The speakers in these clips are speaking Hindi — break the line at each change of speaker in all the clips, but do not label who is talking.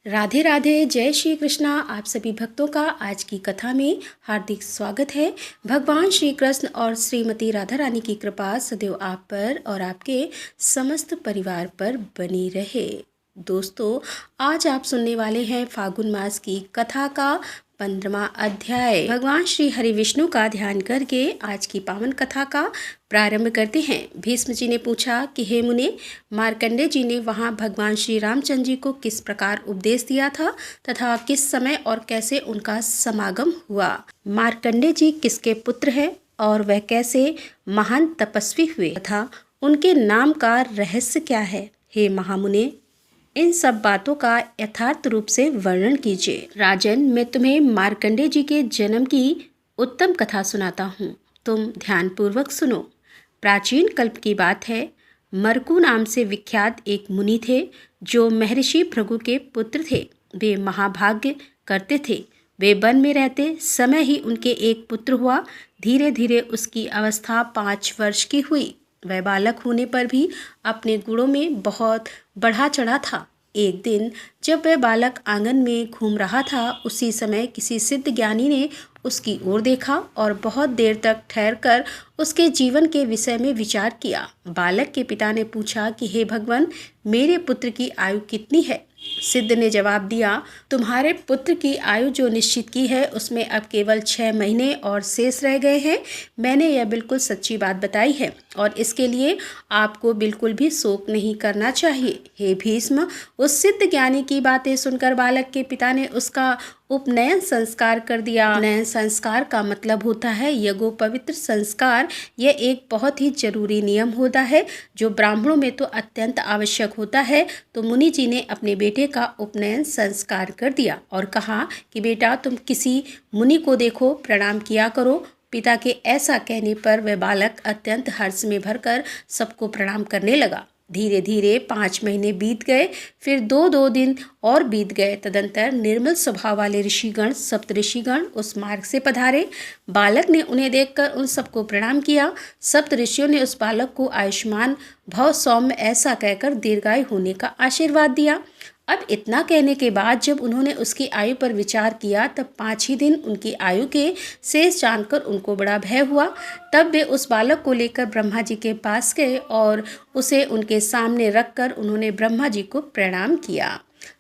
राधे राधे, जय श्री कृष्णा। आप सभी भक्तों का आज की कथा में हार्दिक स्वागत है। भगवान श्री कृष्ण और श्रीमती राधा रानी की कृपा सदैव आप पर और आपके समस्त परिवार पर बनी रहे। दोस्तों, आज आप सुनने वाले हैं फागुन मास की कथा का 15वां अध्याय। भगवान श्री हरि विष्णु का ध्यान करके आज की पावन कथा का प्रारंभ करते हैं। भीष्म जी ने पूछा कि हे मुने, मार्कंडे जी ने वहाँ भगवान श्री रामचंद्र जी को किस प्रकार उपदेश दिया था तथा किस समय और कैसे उनका समागम हुआ। मार्कंडे जी किसके पुत्र हैं और वह कैसे महान तपस्वी हुए तथा उनके नाम का रहस्य क्या है। हे महामुने, इन सब बातों का यथार्थ रूप से वर्णन कीजिए। राजन, मैं तुम्हें मार्कंडे जी के जन्म की उत्तम कथा सुनाता हूँ, तुम ध्यानपूर्वक सुनो। प्राचीन कल्प की बात है। मरकू नाम से विख्यात एक मुनि थे जो महर्षि भृगु के पुत्र थे। वे महाभाग्य करते थे। वे वन में रहते समय ही उनके एक पुत्र हुआ। धीरे धीरे उसकी अवस्था 5 वर्ष की हुई। वह बालक होने पर भी अपने गुणों में बहुत बढ़ा चढ़ा था। एक दिन जब वह बालक आंगन में घूम रहा था, उसी समय किसी सिद्ध ज्ञानी ने उसकी ओर देखा और बहुत देर तक ठहरकर उसके जीवन के विषय में विचार किया। बालक के पिता ने पूछा कि हे भगवान, मेरे पुत्र की आयु कितनी है। सिद्ध ने जवाब दिया, तुम्हारे पुत्र की आयु जो निश्चित की है उसमें अब केवल 6 महीने और शेष रह गए हैं। मैंने यह बिल्कुल सच्ची बात बताई है और इसके लिए आपको बिल्कुल भी शोक नहीं करना चाहिए। हे भीष्म, उस सिद्ध ज्ञानी की बातें सुनकर बालक के पिता ने उसका उपनयन संस्कार कर दिया। उपनयन संस्कार का मतलब होता है यज्ञोपवित्र संस्कार। यह एक बहुत ही जरूरी नियम होता है जो ब्राह्मणों में तो अत्यंत आवश्यक होता है। तो मुनि जी ने अपने बेटे का उपनयन संस्कार कर दिया और कहा कि बेटा, तुम किसी मुनि को देखो, प्रणाम किया करो। पिता के ऐसा कहने पर वह बालक अत्यंत हर्ष में भरकर सबको प्रणाम करने लगा। धीरे धीरे 5 महीने बीत गए, फिर 2 दिन और बीत गए। तदंतर निर्मल स्वभाव वाले ऋषिगण, सप्तऋषिगण उस मार्ग से पधारे। बालक ने उन्हें देखकर उन सबको प्रणाम किया। सप्तऋषियों ने उस बालक को आयुष्मान भव सौम्य ऐसा कहकर दीर्घायु होने का आशीर्वाद दिया। अब इतना कहने के बाद जब उन्होंने उसकी आयु पर विचार किया, तब 5 ही दिन उनकी आयु के शेष जानकर उनको बड़ा भय हुआ। तब वे उस बालक को लेकर ब्रह्मा जी के पास गए और उसे उनके सामने रखकर उन्होंने ब्रह्मा जी को प्रणाम किया।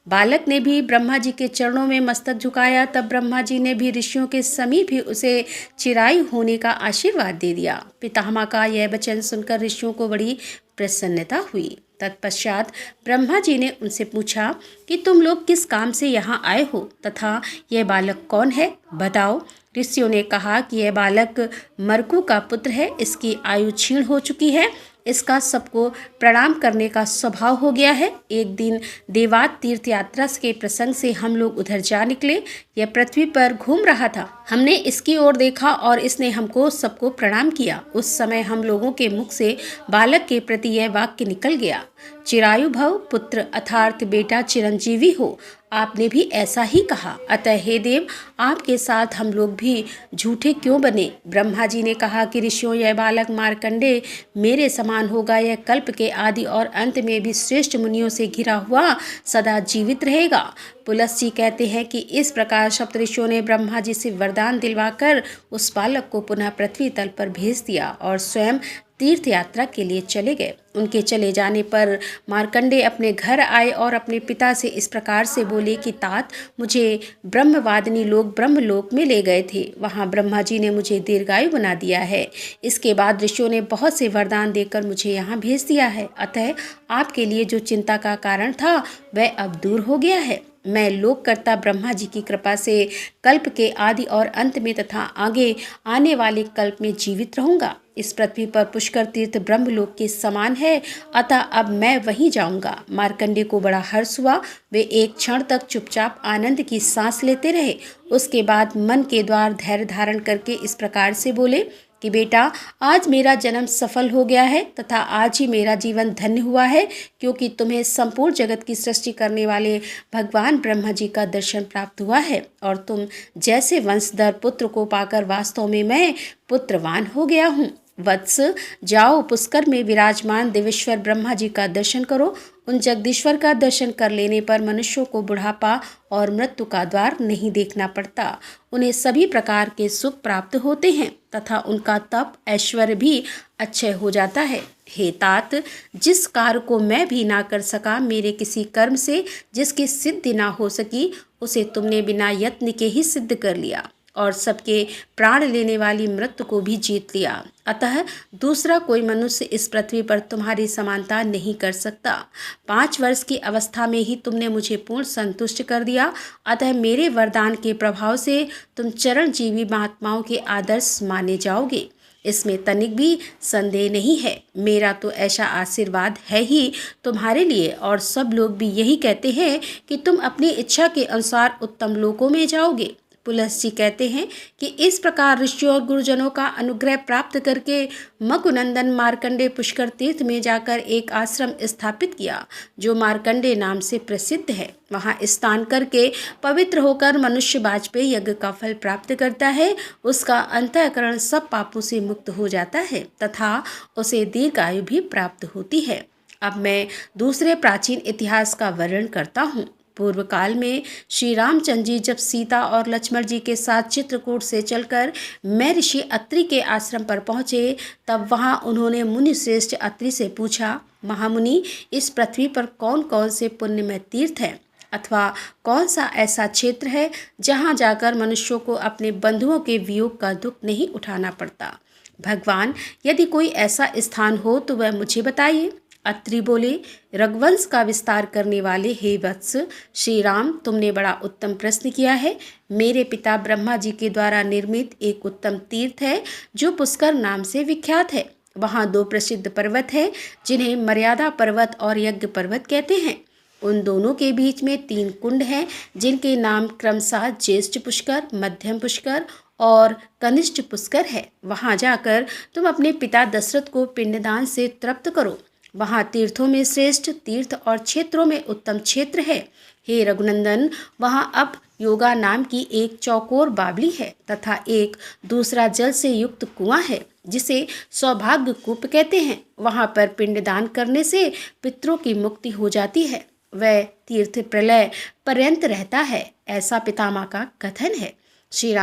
बालक ने भी ब्रह्मा जी के चरणों में मस्तक झुकाया। तब ब्रह्मा जी ने भी ऋषियों के समीप ही उसे चिरायु होने का आशीर्वाद दे दिया। पितामह का यह वचन सुनकर ऋषियों को बड़ी प्रसन्नता हुई। तत्पश्चात ब्रह्मा जी ने उनसे पूछा कि तुम लोग किस काम से यहाँ आए हो तथा यह बालक कौन है, बताओ। ऋषियों ने कहा कि यह बालक मरकू का पुत्र है। इसकी आयु क्षीण हो चुकी है। इसका सबको प्रणाम करने का स्वभाव हो गया है। एक दिन देवात तीर्थ यात्रा के प्रसंग से हम लोग उधर जा निकले। यह पृथ्वी पर घूम रहा था। हमने इसकी ओर देखा और इसने हमको सबको प्रणाम किया। उस समय हम लोगों के मुख से बालक के प्रति यह वाक्य निकल गया, चिरायु भव पुत्र, अर्थात बेटा चिरंजीवी हो। आपने भी ऐसा ही कहा। अतः हे देव, आपके साथ हम लोग भी झूठे क्यों बने। ब्रह्मा जी ने कहा कि ऋषियों, यह बालक मार्कंडे मेरे समान होगा। यह कल्प के आदि और अंत में भी श्रेष्ठ मुनियों से घिरा हुआ सदा जीवित रहेगा। पुलस्त्य कहते हैं कि इस प्रकार सप्तऋषियों ने ब्रह्मा जी से वरदान दिलवाकर उस बालक को पुनः पृथ्वी तल पर भेज दिया और स्वयं तीर्थ यात्रा के लिए चले गए। उनके चले जाने पर मार्कंडे अपने घर आए और अपने पिता से इस प्रकार से बोले कि तात, मुझे ब्रह्मवादिनी लोग ब्रह्मलोक में ले गए थे। वहाँ ब्रह्मा जी ने मुझे दीर्घायु बना दिया है। इसके बाद ऋषियों ने बहुत से वरदान देकर मुझे यहाँ भेज दिया है। अतः आपके लिए जो चिंता का कारण था वह अब दूर हो गया है। मैं लोककर्ता ब्रह्मा जी की कृपा से कल्प के आदि और अंत में तथा आगे आने वाले कल्प में जीवित रहूंगा। इस पृथ्वी पर पुष्कर तीर्थ ब्रह्मलोक के समान है, अतः अब मैं वहीं जाऊंगा। मार्कंडे को बड़ा हर्ष हुआ। वे एक क्षण तक चुपचाप आनंद की सांस लेते रहे। उसके बाद मन के द्वार धैर्य धारण करके इस प्रकार से बोले कि बेटा, आज मेरा जन्म सफल हो गया है तथा आज ही मेरा जीवन धन्य हुआ है, क्योंकि तुम्हें संपूर्ण जगत की सृष्टि करने वाले भगवान ब्रह्मा जी का दर्शन प्राप्त हुआ है और तुम जैसे वंशधर पुत्र को पाकर वास्तव में मैं पुत्रवान हो गया हूँ। वत्स, जाओ पुष्कर में विराजमान देवेश्वर ब्रह्मा जी का दर्शन करो। उन जगदीश्वर का दर्शन कर लेने पर मनुष्यों को बुढ़ापा और मृत्यु का द्वार नहीं देखना पड़ता। उन्हें सभी प्रकार के सुख प्राप्त होते हैं तथा उनका तप ऐश्वर्य भी अक्षय हो जाता है। हे तात, जिस कार्य को मैं भी ना कर सका, मेरे किसी कर्म से जिसकी सिद्धि ना हो सकी, उसे तुमने बिना यत्न के ही सिद्ध कर लिया और सबके प्राण लेने वाली मृत्यु को भी जीत लिया। अतः दूसरा कोई मनुष्य इस पृथ्वी पर तुम्हारी समानता नहीं कर सकता। 5 वर्ष की अवस्था में ही तुमने मुझे पूर्ण संतुष्ट कर दिया। अतः मेरे वरदान के प्रभाव से तुम चरणजीवी महात्माओं के आदर्श माने जाओगे, इसमें तनिक भी संदेह नहीं है। मेरा तो ऐसा आशीर्वाद है ही तुम्हारे लिए, और सब लोग भी यही कहते हैं कि तुम अपनी इच्छा के अनुसार उत्तम लोकों में जाओगे। पुलस जी कहते हैं कि इस प्रकार ऋषियों और गुरुजनों का अनुग्रह प्राप्त करके मकुनंदन मार्कंडे पुष्कर तीर्थ में जाकर एक आश्रम स्थापित किया जो मार्कंडे नाम से प्रसिद्ध है। वहाँ स्नान करके पवित्र होकर मनुष्य वाजपेयी यज्ञ का फल प्राप्त करता है। उसका अंतःकरण सब पापों से मुक्त हो जाता है तथा उसे दीर्घायु भी प्राप्त होती है। अब मैं दूसरे प्राचीन इतिहास का वर्णन करता हूँ। पूर्व काल में श्री रामचंद्र जी जब सीता और लक्ष्मण जी के साथ चित्रकूट से चलकर मैं ऋषि अत्रि के आश्रम पर पहुँचे, तब वहाँ उन्होंने मुनि श्रेष्ठ अत्रि से पूछा, महामुनि, इस पृथ्वी पर कौन कौन से पुण्यमय तीर्थ हैं अथवा कौन सा ऐसा क्षेत्र है जहाँ जाकर मनुष्यों को अपने बंधुओं के वियोग का दुख नहीं उठाना पड़ता। भगवान, यदि कोई ऐसा स्थान हो तो वह मुझे बताइए। अत्रि बोले, रघुवंश का विस्तार करने वाले हे वत्स, श्री राम, तुमने बड़ा उत्तम प्रश्न किया है। मेरे पिता ब्रह्मा जी के द्वारा निर्मित एक उत्तम तीर्थ है जो पुष्कर नाम से विख्यात है। वहाँ 2 प्रसिद्ध पर्वत है जिन्हें मर्यादा पर्वत और यज्ञ पर्वत कहते हैं। उन दोनों के बीच में 3 कुंड हैं जिनके नाम क्रमशः ज्येष्ठ पुष्कर, मध्यम पुष्कर और कनिष्ठ पुष्कर है। वहाँ जाकर तुम अपने पिता दशरथ को पिंडदान से तृप्त करो। वहाँ तीर्थों में श्रेष्ठ तीर्थ और क्षेत्रों में उत्तम क्षेत्र है। हे रघुनंदन, वहाँ अब योगा नाम की एक चौकोर बावली है तथा एक दूसरा जल से युक्त कुआं है जिसे सौभाग्य कूप कहते हैं। वहाँ पर पिंडदान करने से पितरों की मुक्ति हो जाती है। वह तीर्थ प्रलय पर्यंत रहता है, ऐसा पितामह का कथन है। श्री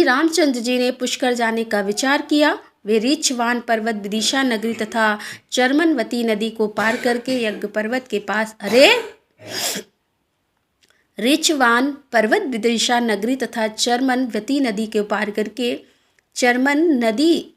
रामचंद्र जी ने पुष्कर जाने का विचार किया। वे ऋक्षवान पर्वत विदिशा नगरी तथा चर्मनवती नदी को पार करके यज्ञ पर्वत के पास ऋक्षवान पर्वत विदिशा नगरी तथा चर्मनवती नदी को पार करके चर्मनवती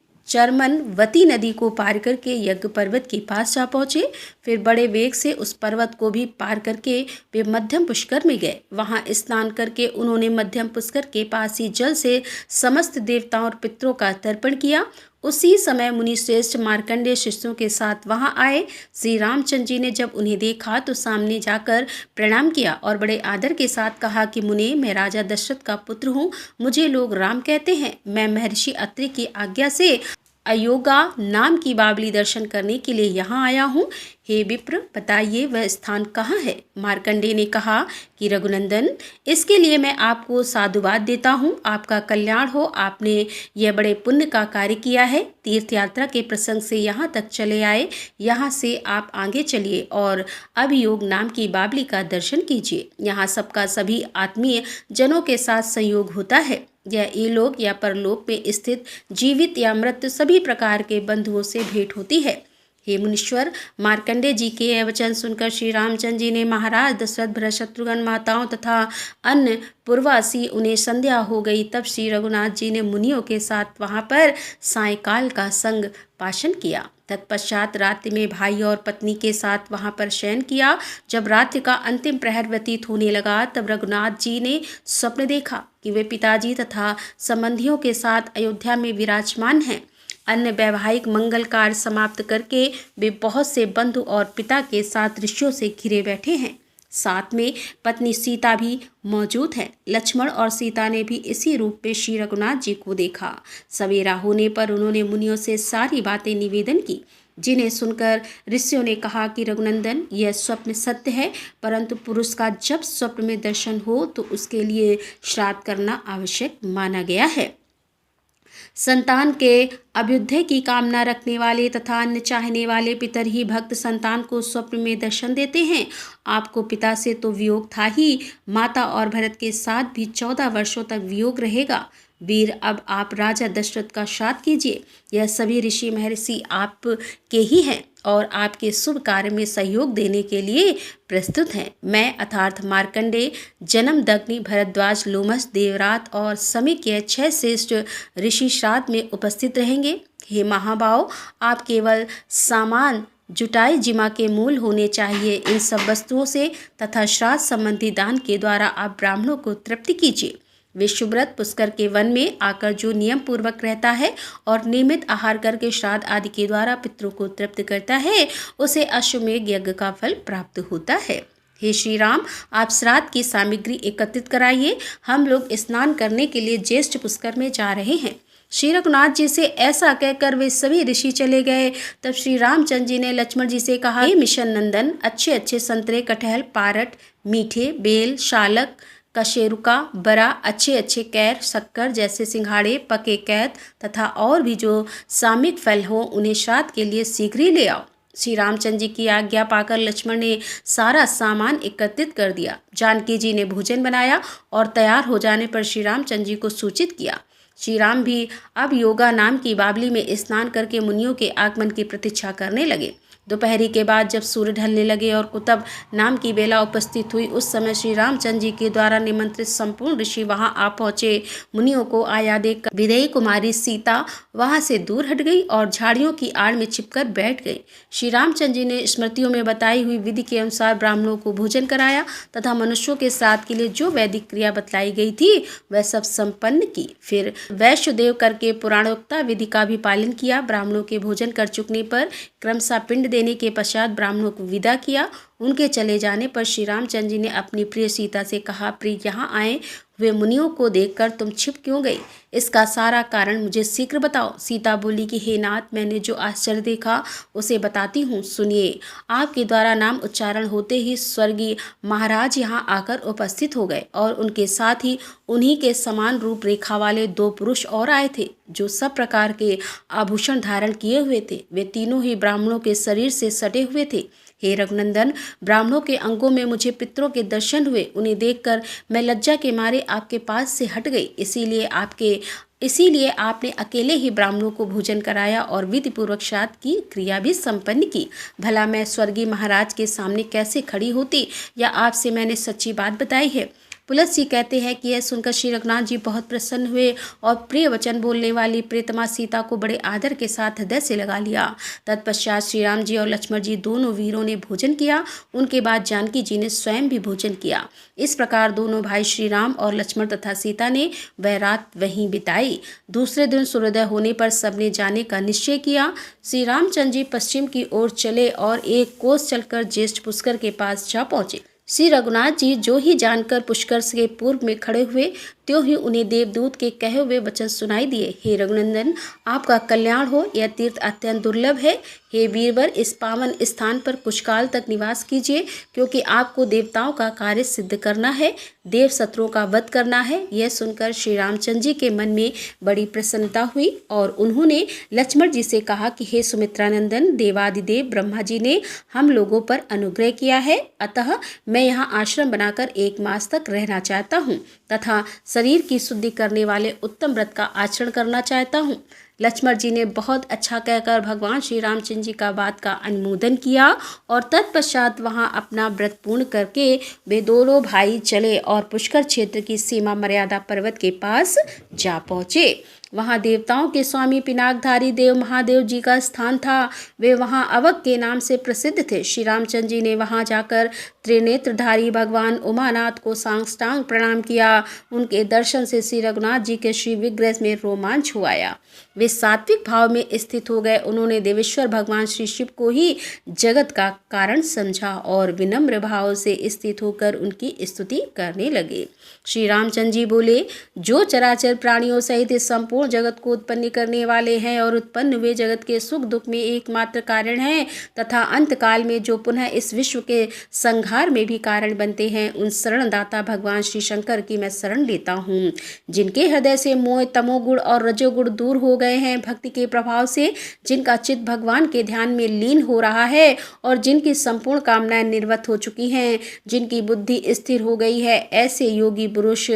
नदी को पार करके यज्ञ पर्वत के पास जा पहुँचे। फिर बड़े वेग से उस पर्वत को भी पार करके वे मध्यम पुष्कर में गए। वहाँ स्नान करके उन्होंने मध्यम पुष्कर के पास ही जल से समस्त देवताओं और पितरों का तर्पण किया। उसी समय मुनि श्रेष्ठ मार्कंडेय शिष्यों के साथ वहां आए। श्री रामचंद्र जी ने जब उन्हें देखा तो सामने जाकर प्रणाम किया और बड़े आदर के साथ कहा कि मुनि, मैं राजा दशरथ का पुत्र हूँ। मुझे लोग राम कहते हैं। मैं महर्षि अत्रि की आज्ञा से अयोगा नाम की बावली दर्शन करने के लिए यहाँ आया हूँ। हे विप्र, बताइए वह स्थान कहाँ है। मार्कंडेय ने कहा कि रघुनंदन, इसके लिए मैं आपको साधुवाद देता हूँ। आपका कल्याण हो। आपने यह बड़े पुण्य का कार्य किया है। तीर्थ यात्रा के प्रसंग से यहाँ तक चले आए। यहाँ से आप आगे चलिए और अभियोग नाम की बावली का दर्शन कीजिए। यहाँ सबका सभी आत्मीय जनों के साथ संयोग होता है। यह इलोक या परलोक में स्थित जीवित या मृत सभी प्रकार के बंधुओं से भेंट होती है। हे मुनीश्वर, मार्कंडेय जी के यह वचन सुनकर श्री रामचंद्र जी ने महाराज दशरथ, भरत, शत्रुघ्न, माताओं तथा अन्य पूर्वासी उन्हें संध्या हो गई। तब श्री रघुनाथ जी ने मुनियों के साथ वहाँ पर सायंकाल का संग पाशन किया। तत्पश्चात रात्रि में भाई और पत्नी के साथ वहाँ पर शयन किया। जब रात्रि का अंतिम प्रहर व्यतीत होने लगा तब रघुनाथ जी ने स्वप्न देखा कि वे पिताजी तथा संबंधियों के साथ अयोध्या में विराजमान हैं। अन्य वैवाहिक मंगल कार्य समाप्त करके वे बहुत से बंधु और पिता के साथ ऋषियों से घिरे बैठे हैं। साथ में पत्नी सीता भी मौजूद है। लक्ष्मण और सीता ने भी इसी रूप में श्री रघुनाथ जी को देखा। सवेरा होने पर उन्होंने मुनियों से सारी बातें निवेदन की, जिन्हें सुनकर ऋषियों ने कहा कि रघुनंदन, यह स्वप्न सत्य है, परंतु पुरुष का जब स्वप्न में दर्शन हो तो उसके लिए श्राद्ध करना आवश्यक माना गया है। संतान के अभ्युदय की कामना रखने वाले तथा अन्न चाहने वाले पितर ही भक्त संतान को स्वप्न में दर्शन देते हैं। आपको पिता से तो वियोग था ही, माता और भरत के साथ भी 14 वर्षों तक वियोग रहेगा। वीर, अब आप राजा दशरथ का श्राद्ध कीजिए। यह सभी ऋषि महर्षि आपके ही हैं और आपके शुभ कार्य में सहयोग देने के लिए प्रस्तुत हैं। मैं अर्थात मार्कंडेय, जमदग्नि, भरद्वाज, लोमश, देवरात और समीक्य 6 श्रेष्ठ ऋषि श्राद्ध में उपस्थित रहेंगे। हे महाभाव, आप केवल सामान जुटाई जिमा के मूल होने चाहिए। इन सब वस्तुओं से तथा श्राद्ध संबंधी दान के द्वारा आप ब्राह्मणों को तृप्त कीजिए। विश्वव्रत पुष्कर के वन में आकर जो नियम पूर्वक रहता है और नियमित आहार करके श्राद्ध आदि के द्वारा पितरों को तृप्त करता है, उसे अश्वमेध यज्ञ का फल प्राप्त होता है। हे श्री राम, आप श्राद्ध की सामग्री एकत्रित कराइए। हम लोग स्नान करने के लिए ज्येष्ठ पुष्कर में जा रहे हैं। श्री रघुनाथ जी से ऐसा कहकर वे सभी ऋषि चले गए। तब श्री रामचंद्र जी ने लक्ष्मण जी से कहा, हे मिशन नंदन, अच्छे अच्छे संतरे, कटहल, पारट, मीठे, बेल, शालक, कशेरुका, बरा, अच्छे अच्छे कैर, शक्कर जैसे सिंघाड़े, पके कैद तथा और भी जो सामिक फल हो, उन्हें श्राद्ध के लिए शीघ्र ही ले आओ। श्री रामचंद्र जी की आज्ञा पाकर लक्ष्मण ने सारा सामान एकत्रित कर दिया। जानकी जी ने भोजन बनाया और तैयार हो जाने पर श्री रामचंद्र जी को सूचित किया। श्री राम भी अब योगा नाम की बावली में स्नान करके मुनियों के आगमन की प्रतीक्षा करने लगे। दोपहरी के बाद जब सूर्य ढलने लगे और कुतब नाम की बेला उपस्थित हुई, उस समय श्री रामचंद्र जी के द्वारा निमंत्रित संपूर्ण ऋषि वहां आ पहुंचे। मुनियों को आया देख विदेही कुमारी सीता वहां से दूर हट गई और झाड़ियों की आड़ में छिपकर बैठ गई। श्री रामचंद्र जी ने स्मृतियों में बताई हुई विधि के अनुसार ब्राह्मणों को भोजन कराया तथा मनुष्यों के श्राद्ध के लिए जो वैदिक क्रिया बतलाई गई थी वह सब संपन्न की। फिर वैश्यदेव करके पुराणोक्ता विधि का भी पालन किया। ब्राह्मणों के भोजन कर चुकने पर क्रमशः पिंड देने के पश्चात ब्राह्मणों को विदा किया। उनके चले जाने पर श्री रामचंद्र जी ने अपनी प्रिय सीता से कहा, प्रिय, यहाँ आए हुए मुनियों को देखकर तुम छिप क्यों गई? इसका सारा कारण मुझे शीघ्र बताओ। सीता बोली कि हे नाथ, मैंने जो आश्चर्य देखा उसे बताती हूँ, सुनिए। आपके द्वारा नाम उच्चारण होते ही स्वर्गीय महाराज यहाँ आकर उपस्थित हो गए और उनके साथ ही उन्हीं के समान रूप रेखा वाले 2 पुरुष और आए थे जो सब प्रकार के आभूषण धारण किए हुए थे। वे तीनों ही ब्राह्मणों के शरीर से सटे हुए थे। हे रघुनंदन, ब्राह्मणों के अंगों में मुझे पितरों के दर्शन हुए। उन्हें देखकर मैं लज्जा के मारे आपके पास से हट गई। इसीलिए आपने अकेले ही ब्राह्मणों को भोजन कराया और विधि पूर्वक श्राद्ध की क्रिया भी संपन्न की। भला मैं स्वर्गीय महाराज के सामने कैसे खड़ी होती, या आपसे मैंने सच्ची बात बताई है? पुलत्य जी कहते हैं कि यह सुनकर श्री रघुनाथ जी बहुत प्रसन्न हुए और प्रिय वचन बोलने वाली प्रियतमा सीता को बड़े आदर के साथ हृदय से लगा लिया। तत्पश्चात श्री राम जी और लक्ष्मण जी दोनों वीरों ने भोजन किया। उनके बाद जानकी जी ने स्वयं भी भोजन किया। इस प्रकार दोनों भाई श्री राम और लक्ष्मण तथा सीता ने वह रात वहीं बिताई। दूसरे दिन सूर्योदय होने पर सबने जाने का निश्चय किया। श्री रामचंद्र जी पश्चिम की ओर चले और 1 कोस चलकर ज्येष्ठ पुष्कर के पास जा पहुंचे। श्री रघुनाथ जी जो ही जानकर पुष्कर के पूर्व में खड़े हुए, त्यों ही उन्हें देवदूत के कहे हुए वचन सुनाई दिए। हे रघुनंदन, आपका कल्याण हो। यह तीर्थ अत्यंत दुर्लभ है। हे वीरवर, इस पावन स्थान पर कुछ काल तक निवास कीजिए, क्योंकि आपको देवताओं का कार्य सिद्ध करना है, देव शत्रुओं का वध करना है। यह सुनकर श्री रामचंद्र जी के मन में बड़ी प्रसन्नता हुई और उन्होंने लक्ष्मण जी से कहा कि हे सुमित्रानंदन, देवादिदेव ब्रह्मा जी ने हम लोगों पर अनुग्रह किया है, अतः मैं यहाँ आश्रम बनाकर 1 मास तक रहना चाहता हूँ तथा शरीर की शुद्धि करने वाले उत्तम व्रत का आचरण करना चाहता हूँ। लक्ष्मण जी ने बहुत अच्छा कहकर भगवान श्री रामचंद्र जी का बात का अनुमोदन किया और तत्पश्चात वहां अपना व्रत पूर्ण करके वे दोनों भाई चले और पुष्कर क्षेत्र की सीमा मर्यादा पर्वत के पास जा पहुँचे। वहाँ देवताओं के स्वामी पिनाकधारी देव महादेव जी का स्थान था। वे वहाँ अवक के नाम से प्रसिद्ध थे। श्री रामचंद्र जी ने वहाँ जाकर त्रिनेत्रधारी भगवान उमानाथ को साष्टांग प्रणाम किया। उनके दर्शन से श्री रघुनाथ जी के श्री विग्रह में रोमांच हुआ। वे सात्विक भाव में स्थित हो गए। उन्होंने देवेश्वर भगवान श्री शिव को ही जगत का कारण समझा और विनम्र भाव से स्थित होकर उनकी स्तुति करने लगे। श्री रामचंद्र जी बोले, जो चराचर प्राणियों सहित इस संपूर्ण जगत को उत्पन्न करने वाले हैं और उत्पन्न हुए जगत के सुख दुख में एकमात्र कारण हैं तथा अंत काल में जो पुनः इस विश्व के संहार में भी कारण बनते हैं, उन शरणदाता भगवान श्री शंकर की मैं शरण लेता हूँ। जिनके हृदय से मोह, तमोगुण और रजोगुण दूर हो गए हैं, भक्ति के प्रभाव से जिनका चित्त भगवान के ध्यान में लीन हो रहा है और जिनकी संपूर्ण कामनाएं निर्वत हो चुकी हैं, जिनकी बुद्धि स्थिर हो गई है, ऐसे योगी पुरुष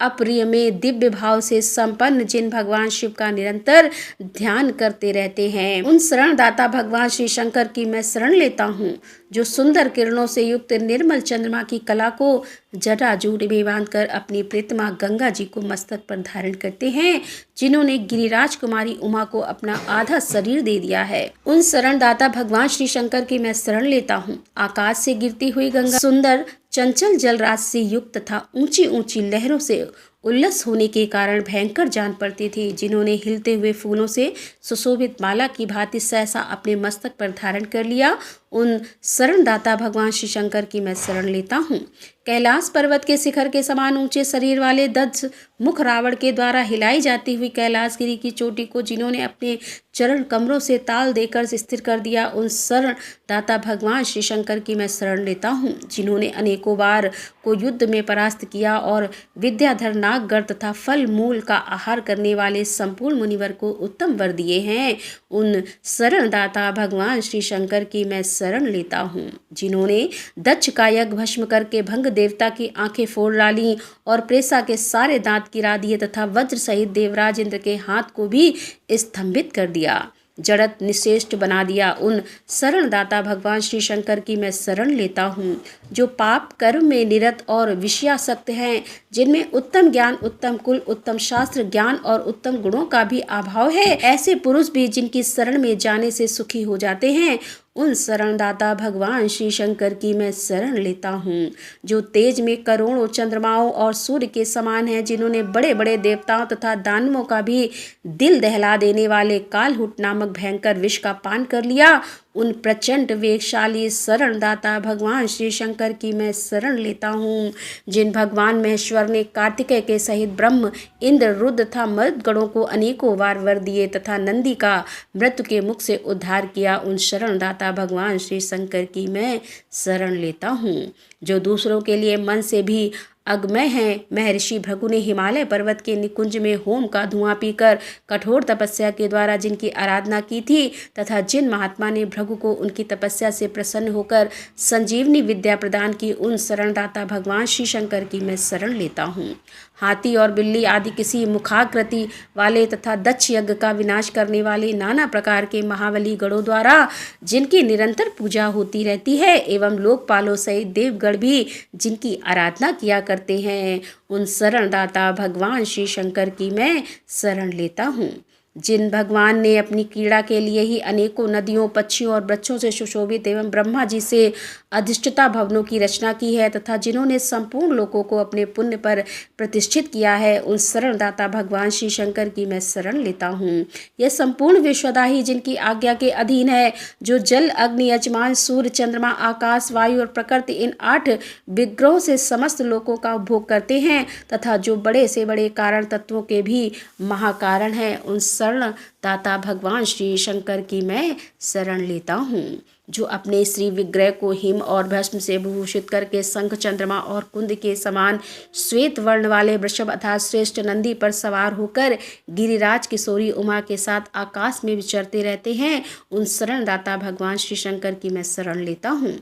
अप्रिय में दिव्य भाव से संपन्न जिन भगवान शिव का निरंतर ध्यान करते रहते हैं, उन शरणदाता भगवान श्री शंकर की मैं शरण लेता हूँ। जो सुंदर किरणों से युक्त निर्मल चंद्रमा की कला को जटाजूट में बांधकर अपनी प्रीतमा गंगा जी को मस्तक पर धारण करते हैं, जिन्होंने गिरिराज कुमारी उमा को अपना आधा शरीर दे दिया है, उन शरणदाता भगवान श्री शंकर की मैं शरण लेता हूँ। आकाश से गिरती हुई गंगा सुंदर चंचल जलराशि से युक्त तथा ऊंची ऊंची लहरों से उल्लस होने के कारण भयंकर जान पड़ती थी, जिन्होंने हिलते हुए फूलों से सुशोभित माला की भांति सहसा अपने मस्तक पर धारण कर लिया, उन शरणदाता भगवान श्री शंकर की मैं शरण लेता हूँ। कैलाश पर्वत के शिखर के समान ऊंचे शरीर वाले दक्ष मुख रावण के द्वारा हिलाई जाती हुई कैलाशगिरी की चोटी को जिन्होंने अपने चरण कमरों से ताल देकर स्थिर कर दिया, उन शरण दाता भगवान श्री शंकर की मैं शरण लेता हूँ। जिन्होंने अनेकों बार को युद्ध में परास्त किया और विद्याधर नागगढ़ तथा फल मूल का आहार करने वाले संपूर्ण मुनिवर को उत्तम वर दिए हैं, उन शरण दाता भगवान श्री शंकर की मैं शरण लेता हूँ। जिन्होंने दक्ष का यज्ञ भस्म करके भंग देवता की आंखें फोड़ डाली और प्रेसा के सारे दांत गिरा दिए तथा वज्र सहित देवराज इंद्र के हाथ को भी स्तंभित कर दिया, जड़त निश्रेष्ठ बना दिया, उन शरणदाता भगवान श्री शंकर की मैं शरण लेता हूँ। जो पाप कर्म में निरत और विषयासक्त हैं, जिनमें उत्तम ज्ञान, उत्तम कुल, उत्तम शास्त्र ज्ञान और उत्तम गुणों का भी अभाव है, ऐसे पुरुष भी जिनकी शरण में जाने से सुखी हो जाते हैं, उन शरणदाता भगवान श्री शंकर की मैं शरण लेता हूँ। जो तेज में करोड़ों चंद्रमाओं और सूर्य के समान हैं, जिन्होंने बड़े बड़े देवताओं तथा दानवों का भी दिल दहला देने वाले कालहूट नामक भयंकर विष का पान कर लिया, उन प्रचंड वेगशाली शरणदाता भगवान श्री शंकर की मैं शरण लेता हूँ। जिन भगवान महेश्वर ने कार्तिकेय के सहित ब्रह्म, इंद्र, रुद्र तथा मरुदगणों को अनेकों बार वर दिए तथा नंदी का मृत्यु के मुख से उद्धार किया, उन शरणदाता भगवान श्री शंकर की मैं शरण लेता हूँ। जो दूसरों के लिए मन से भी अगमय हैं, महर्षि भृगु ने हिमालय पर्वत के निकुंज में होम का धुआं पीकर कठोर तपस्या के द्वारा जिनकी आराधना की थी तथा जिन महात्मा ने भृगु को उनकी तपस्या से प्रसन्न होकर संजीवनी विद्या प्रदान की, उन शरणदाता भगवान श्री शंकर की मैं शरण लेता हूँ। हाथी और बिल्ली आदि किसी मुखाकृति वाले तथा दक्ष यज्ञ का विनाश करने वाले नाना प्रकार के महाबली गणों द्वारा जिनकी निरंतर पूजा होती रहती है एवं लोकपालों सहित देवगण भी जिनकी आराधना किया करते हैं, उन शरणदाता भगवान श्री शंकर की मैं शरण लेता हूँ। जिन भगवान ने अपनी क्रीड़ा के लिए ही अनेकों नदियों, पक्षियों और वृक्षों से सुशोभित एवं ब्रह्मा जी से अधिष्ठता भवनों की रचना की है तथा जिन्होंने संपूर्ण लोकों को अपने पुण्य पर प्रतिष्ठित किया है, उन शरणदाता भगवान श्री शंकर की मैं शरण लेता हूँ। यह संपूर्ण विश्वदाही जिनकी आज्ञा के अधीन है, जो जल, अग्नि, यजमान, सूर्य, चंद्रमा, आकाश, वायु और प्रकृति इन 8 विग्रहों से समस्त लोकों का उपभोग करते हैं तथा जो बड़े से बड़े कारण तत्वों के भी महाकारण हैं, उन शरणदाता भगवान श्री शंकर की मैं शरण लेता हूँ। जो अपने श्री विग्रह को हिम और भस्म से भूषित करके शंख, चंद्रमा और कुंद के समान श्वेत वर्ण वाले वृषभ अर्थात श्रेष्ठ नंदी पर सवार होकर गिरिराज किशोरी उमा के साथ आकाश में विचरते रहते हैं, उन शरणदाता भगवान श्री शंकर की मैं शरण लेता हूँ।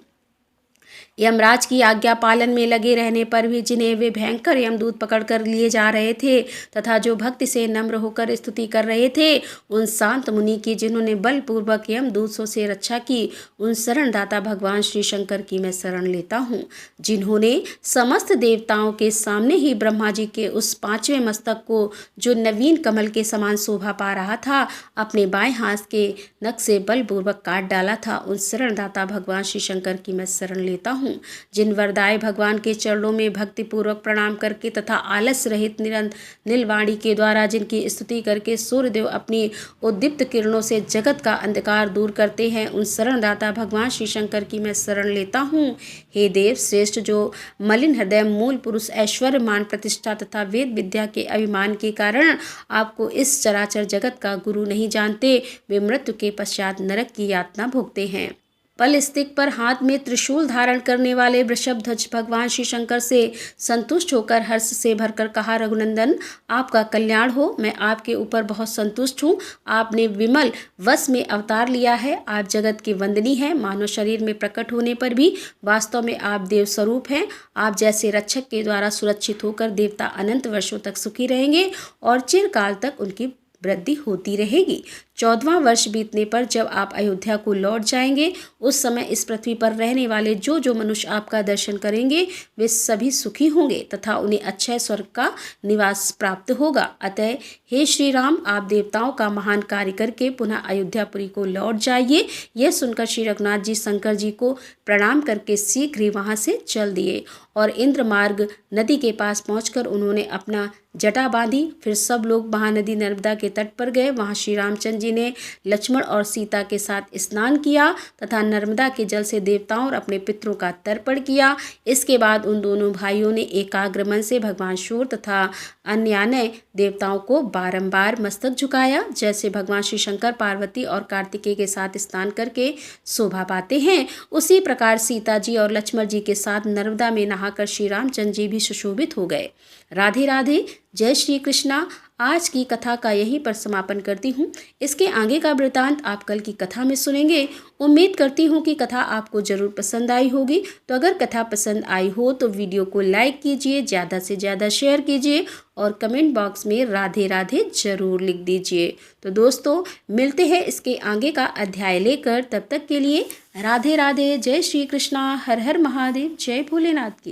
यमराज की आज्ञा पालन में लगे रहने पर भी जिन्हें वे भयंकर यमदूत पकड़कर लिए जा रहे थे तथा जो भक्ति से नम्र होकर स्तुति कर रहे थे, उन शांत मुनि की जिन्होंने बलपूर्वक यमदूतों से रक्षा की, उन शरणदाता भगवान श्री शंकर की मैं शरण लेता हूँ। जिन्होंने समस्त देवताओं के सामने ही ब्रह्मा जी के उस 5वें मस्तक को जो नवीन कमल के समान शोभा पा रहा था, अपने बाएं हाथ के नख से बलपूर्वक काट डाला था, उन शरणदाता भगवान श्री शंकर की मैं शरण लेता हूँ। हूँ। जिन वरदाय भगवान के चरणों में भक्तिपूर्वक प्रणाम करके तथा आलस रहित नीलवाणी के द्वारा जिनकी स्तुति करके सूर्यदेव अपनी उद्दीप्त किरणों से जगत का अंधकार दूर करते हैं, उन शरणदाता भगवान श्री शंकर की मैं शरण लेता हूँ। हे देव श्रेष्ठ, जो मलिन हृदय मूल पुरुष ऐश्वर्य मान प्रतिष्ठा तथा वेद विद्या के अभिमान के कारण आपको इस चराचर जगत का गुरु नहीं जानते, वे मृत्यु के पश्चात नरक की यातना भोगते हैं। पलस्तिक पर हाथ में त्रिशूल धारण करने वाले वृषभध्वज भगवान श्री शंकर से संतुष्ट होकर हर्ष से भरकर कहा, रघुनंदन आपका कल्याण हो, मैं आपके ऊपर बहुत संतुष्ट हूँ। आपने विमल वश में अवतार लिया है, आप जगत की वंदनी हैं। मानव शरीर में प्रकट होने पर भी वास्तव में आप देव स्वरूप हैं। आप जैसे रक्षक के द्वारा सुरक्षित होकर देवता अनंत वर्षों तक सुखी रहेंगे और चिरकाल तक उनकी वृद्धि होती रहेगी। 14वां वर्ष बीतने पर जब आप अयोध्या को लौट जाएंगे, उस समय इस पृथ्वी पर रहने वाले जो मनुष्य आपका दर्शन करेंगे वे सभी सुखी होंगे तथा उन्हें अक्षय स्वर्ग का निवास प्राप्त होगा। अतः हे श्री राम, आप देवताओं का महान कार्य करके पुनः अयोध्यापुरी को लौट जाइए। यह सुनकर श्री रघुनाथ जी शंकर जी को प्रणाम करके शीघ्र ही वहाँ से चल दिए और इंद्रमार्ग नदी के पास पहुंचकर उन्होंने अपना जटा बांधी। फिर सब लोग महानदी नर्मदा के तट पर गए। वहाँ श्री रामचंद्र जी ने लक्ष्मण और सीता के साथ स्नान किया तथा नर्मदा के जल से देवताओं और अपने पितरों का तर्पण किया। इसके बाद उन दोनों भाइयों ने एकाग्र मन से भगवान सूर्य तथा अन्यान्य देवताओं को बारंबार मस्तक झुकाया, जैसे भगवान श्री शंकर पार्वती और कार्तिकेय के साथ स्नान करके शोभा पाते हैं। उसी प्रकार सीता जी और लक्ष्मण जी के साथ नर्मदा में नहाकर श्री रामचंद्र जी भी सुशोभित हो गए। राधे राधे, जय श्री कृष्णा। आज की कथा का यहीं पर समापन करती हूँ। इसके आगे का वृतांत आप कल की कथा में सुनेंगे। उम्मीद करती हूँ कि कथा आपको ज़रूर पसंद आई होगी। तो अगर कथा पसंद आई हो तो वीडियो को लाइक कीजिए, ज़्यादा से ज़्यादा शेयर कीजिए और कमेंट बॉक्स में राधे राधे ज़रूर लिख दीजिए। तो दोस्तों, मिलते हैं इसके आगे का अध्याय लेकर। तब तक के लिए राधे राधे, जय श्री कृष्णा, हर हर महादेव, जय भोलेनाथ की।